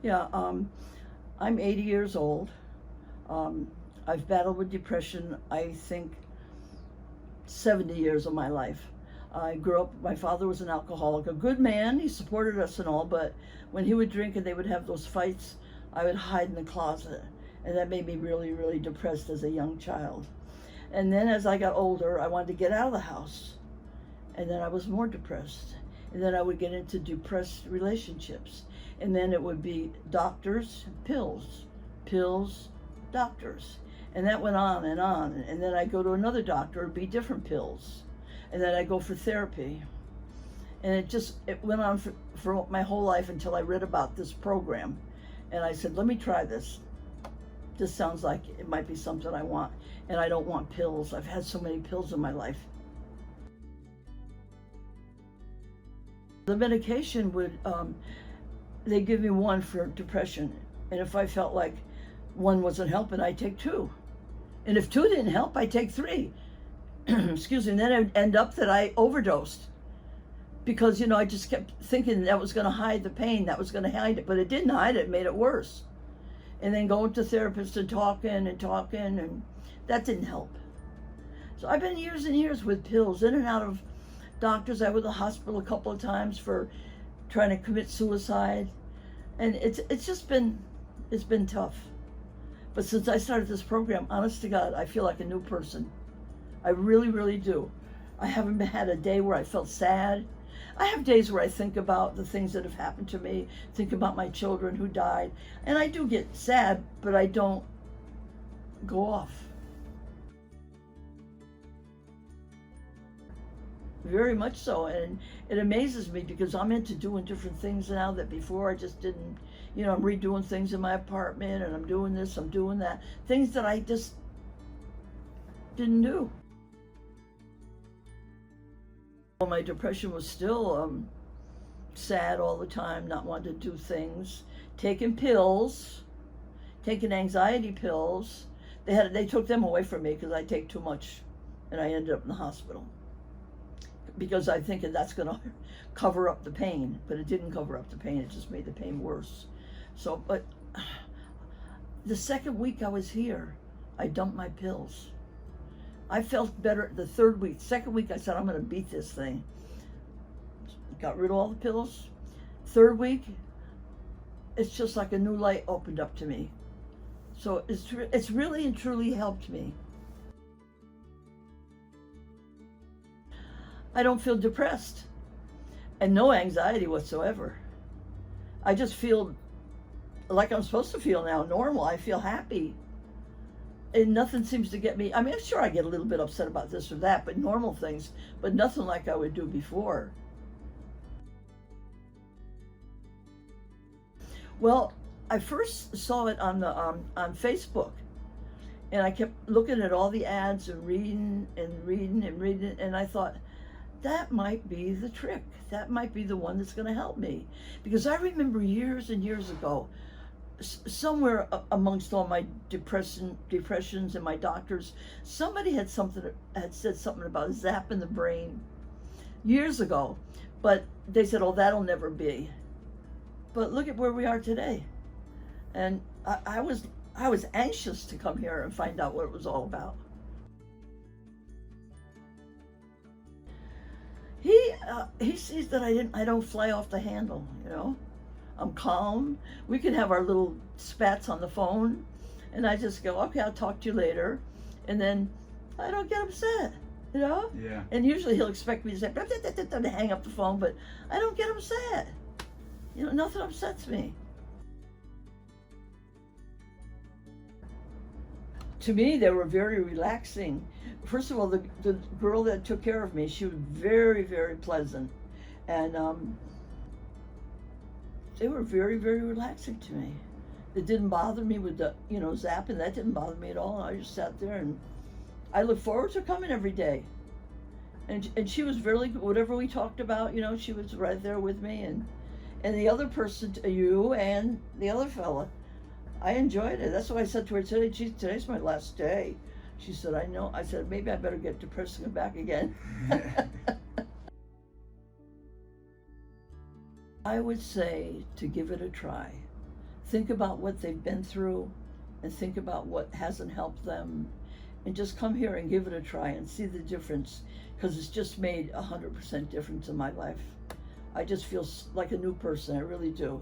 Yeah, I'm 80 years old. Um, I've battled with depression, I think, 70 years of my life. I grew up, my father was an alcoholic, a good man, he supported us and all, but when he would drink and they would have those fights, I would hide in the closet. And that made me really, really depressed as a young child. And then as I got older, I wanted to get out of the house. And then I was more depressed. And then I would get into depressed relationships. And then it would be doctors, pills, pills, doctors. And that went on and on. And then I'd go to another doctor, it'd be different pills. And then I'd go for therapy. And it went on for my whole life until I read about this program. And I said, let me try this. This sounds like it might be something I want. And I don't want pills. I've had so many pills in my life. The medication would, they give me one for depression. And if I felt like one wasn't helping, I'd take two. And if two didn't help, I'd take three. Excuse me, and then it'd end up that I overdosed. Because, I just kept thinking that was gonna hide the pain, that was gonna hide it, but it didn't hide it, it made it worse. And then going to therapists and talking, and that didn't help. So I've been years and years with pills, in and out of doctors. I was in the hospital a couple of times for trying to commit suicide. And it's been tough. But since I started this program, honest to God, I feel like a new person. I really, really do. I haven't had a day where I felt sad. I have days where I think about the things that have happened to me, think about my children who died, and I do get sad, but I don't go off. Very much so, and it amazes me because I'm into doing different things now that before I just didn't. I'm redoing things in my apartment, and I'm doing this, I'm doing that, things that I just didn't do. My depression was still sad all the time, not wanting to do things, taking pills, taking anxiety pills. They took them away from me because I take too much, and I ended up in the hospital because I think that's going to cover up the pain, but it didn't cover up the pain, it just made the pain worse. So, but the second week I was here, I dumped my pills. I felt better the third week. Second week I said, I'm going to beat this thing. Got rid of all the pills. Third week, it's just like a new light opened up to me. So it's really and truly helped me. I don't feel depressed and no anxiety whatsoever. I just feel like I'm supposed to feel now, normal. I feel happy. And nothing seems to get me. I mean, sure, I get a little bit upset about this or that, but normal things, but nothing like I would do before. Well, I first saw it on Facebook, and I kept looking at all the ads and reading, and I thought, that might be the trick. That might be the one that's going to help me. Because I remember years and years ago, somewhere amongst all my depressions and my doctors, somebody had said something about zapping the brain years ago, but they said, oh, that'll never be. But look at where we are today. And I was anxious to come here and find out what it was all about. He sees that I don't fly off the handle, I'm calm. We can have our little spats on the phone, and I just go, okay, I'll talk to you later. And then I don't get upset, Yeah. And usually he'll expect me to say, to hang up the phone, but I don't get upset. Nothing upsets me. To me, they were very relaxing. First of all, the girl that took care of me, she was very, very pleasant. And they were very, very relaxing to me. It didn't bother me with the, zapping. That didn't bother me at all. I just sat there, and I look forward to coming every day. And she was really, whatever we talked about, she was right there with me. And the other person, you and the other fella, I enjoyed it. That's why I said to her today, geez, today's my last day. She said, I know. I said, maybe I better get depressed and come back again. I would say to give it a try. think about what they've been through and think about what hasn't helped them, and just come here and give it a try and see the difference, because it's just made 100% difference in my life. I just feel like a new person. I really do.